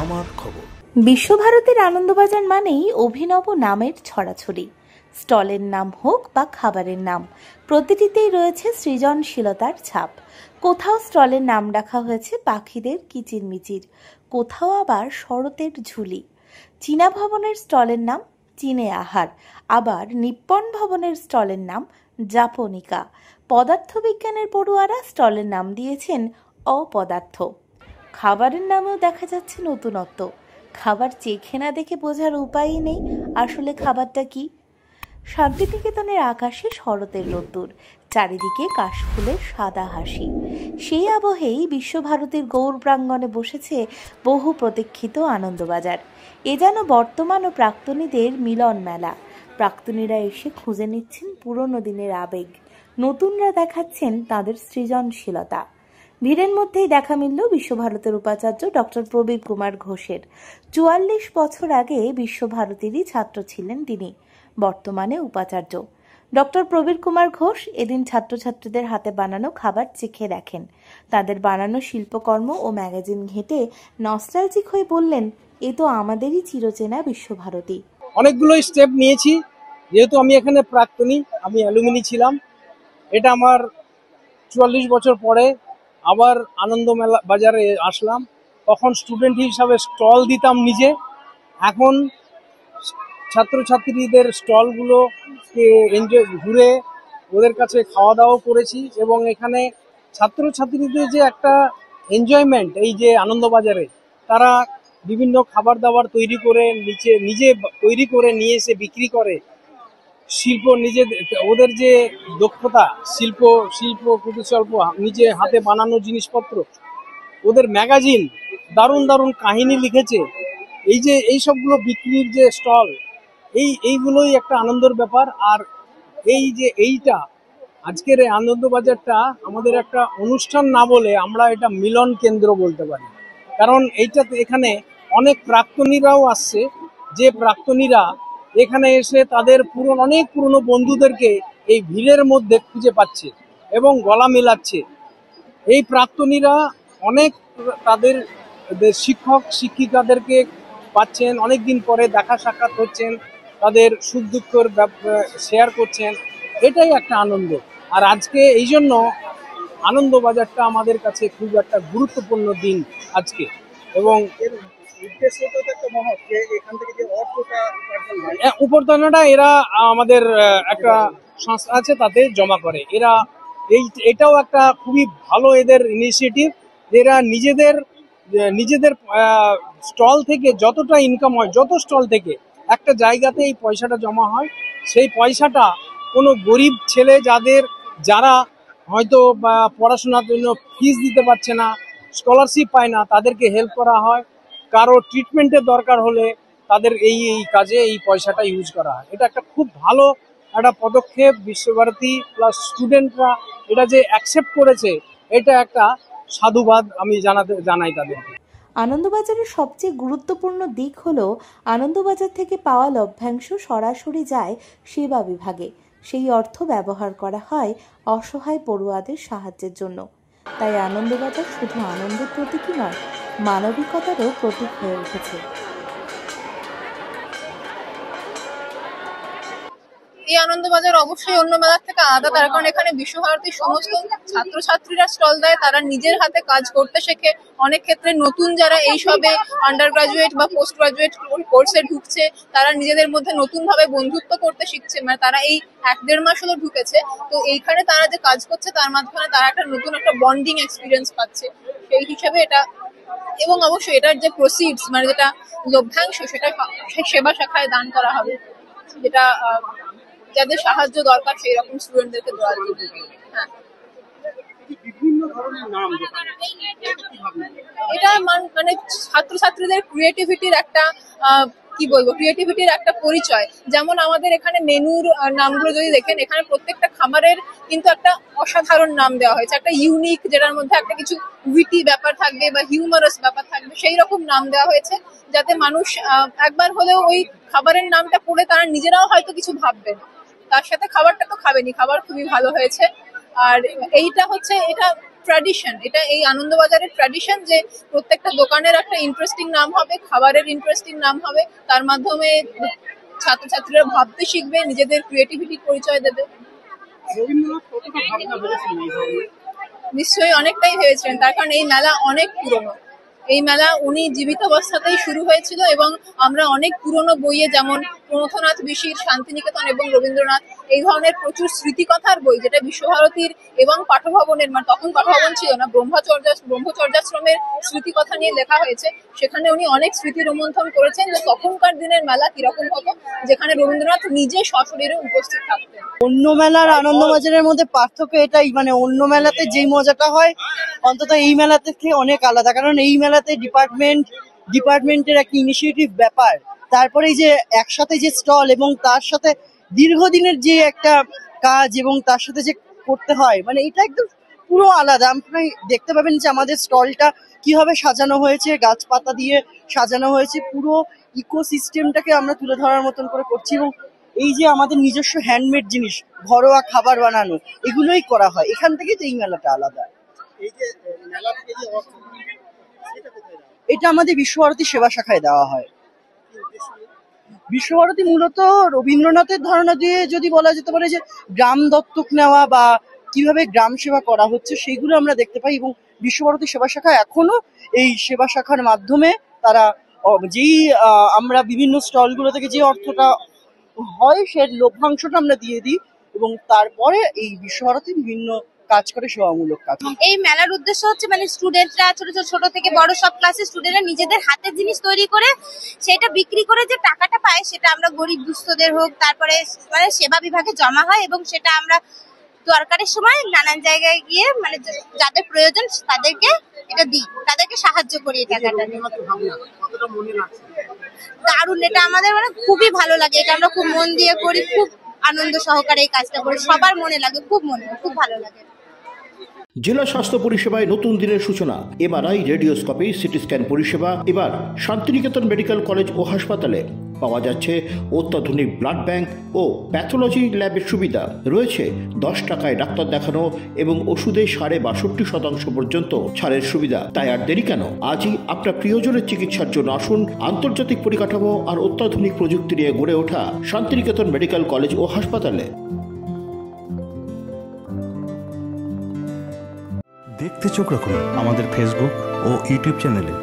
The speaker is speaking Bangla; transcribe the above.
আমার খবর। বিশ্বভারতীর আনন্দবাজার মানেই অভিনব নামের ছড়াছড়ি। স্টলের নাম হোক বা খাবারের নাম, প্রতিটিতেই রয়েছে সৃজনশীলতার ছাপ। কোথাও স্টলের নাম রাখা হয়েছে পাখিদের কিচিরমিচির, কোথাও আবার শরতের ঝুলি। চীনা ভবনের স্টলের নাম চীনে আহার, আবার নিপ্পন ভবনের স্টলের নাম জাপনিকা। পদার্থবিজ্ঞানের পড়ুয়ারা স্টলের নাম দিয়েছেন অপদার্থ। খাবারের নামেও দেখা যাচ্ছে নতুনত্ব। খাবার চেখে না দেখে বোঝার উপায়ই নেই আসলে খাবারটা কি। শান্তিনিকেতনের আকাশে শরতের রোদ্দুর, চারিদিকে কাশফুলের সাদা হাসি। সেই আবহেই বিশ্বভারতীর গৌর প্রাঙ্গণে বসেছে বহু প্রতীক্ষিত আনন্দবাজার। এ যেন বর্তমান ও প্রাক্তনীদের মিলন মেলা। প্রাক্তনীরা এসে খুঁজে নিচ্ছেন পুরনো দিনের আবেগ, নতুনরা দেখাচ্ছেন তাদের সৃজনশীলতা। ভিড়ের মধ্যেই দেখা মিলল বিশ্বভারতীর উপাচার্য ডক্টর প্রবীর কুমার ঘোষের। ৪৪ বছর আগে বিশ্বভারতীরই ছাত্র ছিলেন তিনি, বর্তমানে উপাচার্য। ডক্টর প্রবীর কুমার ঘোষ এদিন ছাত্রছাত্রীদের হাতে বানানো খাবার চেখে দেখেন। তাদের বানানো শিল্পকর্ম ও ম্যাগাজিন ঘেঁটে নস্টালজিক হয়ে বললেন, এ তো আমাদেরই চিরচেনা বিশ্বভারতী। অনেকগুলো স্টেপ নিয়েছি, যেহেতু আমি এখানে প্রাক্তনী, আমি অ্যালুমিনি ছিলাম। এটা আমার ৪৪ বছর পরে আবার আনন্দ মেলা বাজারে আসলাম। তখন স্টুডেন্ট হিসাবে স্টল দিতাম নিজে, এখন ছাত্রছাত্রীদের স্টলগুলোকে এনজয় ঘুরে ওদের কাছে খাওয়া দাওয়া করেছি। এবং এখানে ছাত্রছাত্রীদের যে একটা এনজয়মেন্ট, এই যে আনন্দবাজারে তারা বিভিন্ন খাবার দাবার তৈরি করে নিজে তৈরি করে নিয়ে এসে বিক্রি করে, শিল্প ওদের যে দক্ষতা, শিল্প কুটির শিল্প, নিজে হাতে বানানো জিনিসপত্র, ওদের ম্যাগাজিন, দারুণ দারুণ কাহিনী লিখেছে। এই যে এই সবগুলো বিক্রির যে স্টল, এইগুলোই একটা আনন্দের ব্যাপার। আর এইটা আজকের এই আনন্দবাজারটা আমাদের একটা অনুষ্ঠান না বলে আমরা এটা মিলন কেন্দ্র বলতে পারি। কারণ এখানে অনেক প্রাক্তনীরাও আসছে, যে প্রাক্তনীরা এখানে এসে তাদের অনেক পুরনো বন্ধুদেরকে এই ভিড়ের মধ্যে খুঁজে পাচ্ছে এবং গলা মেলাচ্ছে। এই প্রাক্তনীরা অনেক তাদের শিক্ষক শিক্ষিকাদেরকে পাচ্ছেন, অনেকদিন পরে দেখা সাক্ষাৎ হচ্ছেন, তাদের সুখ দুঃখের শেয়ার করছেন। এটাই একটা আনন্দ। আর আজকে এই জন্য আনন্দবাজারটা আমাদের কাছে খুব একটা গুরুত্বপূর্ণ দিন আজকে। এবং উপার্জনটা এরা আমাদের একটা সংস্থা আছে, তাতে জমা করে এরা। এটাও একটা খুবই ভালো এদের ইনিশিয়েটিভ। এরা নিজেদের স্টল থেকে যতটা ইনকাম হয়, যত স্টল থেকে একটা জায়গাতে এই পয়সাটা জমা হয়, সেই পয়সাটা কোনো গরিব ছেলে যারা হয়তো পড়াশোনার জন্য ফিস দিতে পারছে না, স্কলারশিপ পায় না, তাদেরকে হেল্প করা হয়। কারো ট্রিটমেন্টের দরকার হলে তাদের এই কাজে এই পয়সাটা ইউজ করা হয়। এটা একটা খুব ভালো একটা পদক্ষেপ। বিশ্বভারতী প্লাস স্টুডেন্টরা এটা যে অ্যাকসেপ্ট করেছে, এটা একটা সাধুবাদ আমি জানাই তাদেরকে। আনন্দবাজারের সবচেয়ে গুরুত্বপূর্ণ দিক হলো আনন্দবাজার থেকে পাওয়া লভ্যাংশ সরাসরি যায় সেবা বিভাগে। সেই অর্থ ব্যবহার করা হয় অসহায় পড়ুয়াদের সাহায্যের জন্য। তাই আনন্দবাজার শুধু আনন্দের প্রতীকই নয়, মানবিকতারও প্রতীক হয়ে উঠেছে। এই আনন্দবাজার অবশ্যই অন্য মেলার থেকে আলাদা, তার কারণ এখানে বিশ্বভারতীর সমস্ত ছাত্রছাত্রীরা স্টল দেয়, তারা নিজের হাতে কাজ করতে শেখে। অনেক ক্ষেত্রে নতুন যারা এই সবে আন্ডার গ্রাজুয়েট বা পোস্ট গ্রাজুয়েট কোর্সে ঢুকছে, তারা নিজেদের মধ্যে নতুন ভাবে বন্ধুত্ব করতে শিখছে। মানে তারা এই 1-1.5 মাস হলো ঢুকেছে, তো এইখানে তারা যে কাজ করছে তার মাধ্যমে তারা একটা নতুন একটা বন্ডিং এক্সপিরিয়েন্স পাচ্ছে। সেই হিসাবে এটা, এবং অবশ্যই এটার যে প্রসিডস মানে যেটা লভ্যাংশ, সেটা সেবা শাখায় দান করা হবে, যেটা যাদের সাহায্য দরকার সেই রকম স্টুডেন্টদেরকে দেওয়ার জন্য। হ্যাঁ, এটা মানে ছাত্রছাত্রীদের ক্রিয়েটিভিটির একটা ক্রিয়েটিভিটির একটা পরিচয়। যেমন আমাদের এখানে মেনুর নামগুলো যদি দেখেন, এখানে প্রত্যেকটা খাবারের কিন্তু একটা অসাধারণ নাম দেওয়া হয়েছে, একটা ইউনিক, যেটার মধ্যে একটা কিছু উইটি ব্যাপার থাকবে বা হিউমারাস ব্যাপার থাকবে, সেই রকম নাম দেওয়া হয়েছে, যাতে মানুষ একবার হলেও ওই খাবারের নামটা পড়ে তারা নিজেরাও হয়তো কিছু ভাববেন। তার সাথে খাবারটা তো খাবেনি, খাবার খুবই ভালো হয়েছে। আর এইটা হচ্ছে, এটা ট্র্যাডিশন, এটা এই আনন্দবাজারের ট্র্যাডিশন যে প্রত্যেকটা দোকানের একটা ইন্টারেস্টিং নাম হবে, খাবারের ইন্টারেস্টিং নাম হবে, তার মাধ্যমে ছাত্রছাত্রীরা ভাবতে শিখবে, নিজেদের ক্রিয়েটিভিটির পরিচয় দেবে। নিশ্চয়ই অনেকটাই ভেবেছিলেন, তার কারণ এই মেলা অনেক পুরনো। এই মেলা উনি জীবিত অবস্থাতেই শুরু হয়েছিল এবং আমরা অনেক পুরনো বইয়ে, যেমন প্রমথনাথ ঋষির শান্তিনিকেতন এবং রবীন্দ্রনাথ, এই ধরনের প্রচুর স্মৃতিকথার বই, যেটা বিশ্বভারতীর এবং পাঠভবনের, মানে তখন পাঠভবন ছিল না, ব্রহ্মচর্যাশ্রমের স্মৃতিকথা নিয়ে লেখা হয়েছে। সেখানে উনি অনেক স্মৃতি রোমন্থন করেছেন যে তখনকার দিনের মেলা কিরকম হতো, যেখানে রবীন্দ্রনাথ নিজে সশরীরে উপস্থিত থাকতেন। অন্য মেলার আনন্দবাজারের মধ্যে পার্থক্য এটাই, মানে অন্য মেলাতে যেই মজাটা হয় অন্তত এই মেলা থেকে অনেক আলাদা। কারণ এই মেলাতে ডিপার্টমেন্টের একটা ইনিশিয়েটিভ ব্যাপার, তারপরে এই যে একসাথে যে স্টল এবং তার সাথে দীর্ঘদিনের যে একটা কাজ এবং তার সাথে যে করতে হয়, মানে এটা একদম পুরো আলাদা। আপনি দেখতে পাবেন যে আমাদের স্টলটা কিভাবে সাজানো হয়েছে, গাছপাতা দিয়ে সাজানো হয়েছে, পুরো ইকোসিস্টেমটাকে আমরা তুলে ধরার মতন করে করছি। এবং এই যে আমাদের নিজস্ব হ্যান্ডমেড জিনিস, ঘরোয়া খাবার বানানো, এগুলোই করা হয়। এখান থেকে তো এই মেলাটা আলাদা। এটা আমাদের বিশ্বভারতী সেবা শাখায় দেওয়া হয়। বিশ্বভারতী মূলত রবীন্দ্রনাথের ধারণা দিয়ে যদি বলা যেতে পারে যে গ্রাম দত্তক নেওয়া বা কিভাবে গ্রাম সেবা করা হচ্ছে, সেগুলো আমরা দেখতে পাই। এবং বিশ্বভারতী সেবা শাখা এখনো এই সেবা শাখার মাধ্যমে তারা যেই আমরা বিভিন্ন স্টলগুলো থেকে যে অর্থটা হয় সে লভ্যাংশটা আমরা দিয়ে দিই এবং তারপরে এই বিশ্বভারতী বিভিন্ন কাজ করে, সেবামূলক কাজ। এই মেলার উদ্দেশ্য হচ্ছে মানে স্টুডেন্টরা ছোট থেকে বড় সব ক্লাসের স্টুডেন্টরা নিজেদের হাতের জিনিস তৈরি করে সেটা বিক্রি করে যে টাকাটা পায়, সেটা আমরা গরিব দুস্থদের হোক, তারপরে মানে সেবা বিভাগে জমা হয় এবং সেটা আমরা দরকারের সময় নানান জায়গায় গিয়ে মানে যাদের প্রয়োজন তাদেরকে এটা দিই, তাদেরকে সাহায্য করি। এই টাকাটা দারুণ, এটা আমাদের মানে খুবই ভালো লাগে। এটা আমরা খুব মন দিয়ে করি, খুব আনন্দ সহকারে এই কাজটা করি, সবার মনে লাগে, খুব ভালো লাগে। জেলা স্বাস্থ্য পরিষেবায় নতুন দিনের সূচনা। এমআরআই, রেডিওস্কোপি, সিটি স্ক্যান পরিষেবা এবার শান্তিনিকেতন মেডিকেল কলেজ ও হাসপাতালে পাওয়া যাচ্ছে। অত্যাধুনিক ব্লাড ব্যাংক ও প্যাথোলজি ল্যাবের সুবিধা রয়েছে। 10 টাকায় ডাক্তার দেখানো এবং ওষুধে 62.5% পর্যন্ত ছাড়ের সুবিধা। তাই আর দেরি কেন, আজই আপনার প্রিয়জনের চিকিৎসার জন্য আসুন আন্তর্জাতিক পরিকাঠামো আর অত্যাধুনিক প্রযুক্তি নিয়ে গড়ে ওঠা শান্তিনিকেতন মেডিকেল কলেজ ও হাসপাতালে। দেখতে চোখ রাখুন আমাদের ফেসবুক ও ইউটিউব চ্যানেলে।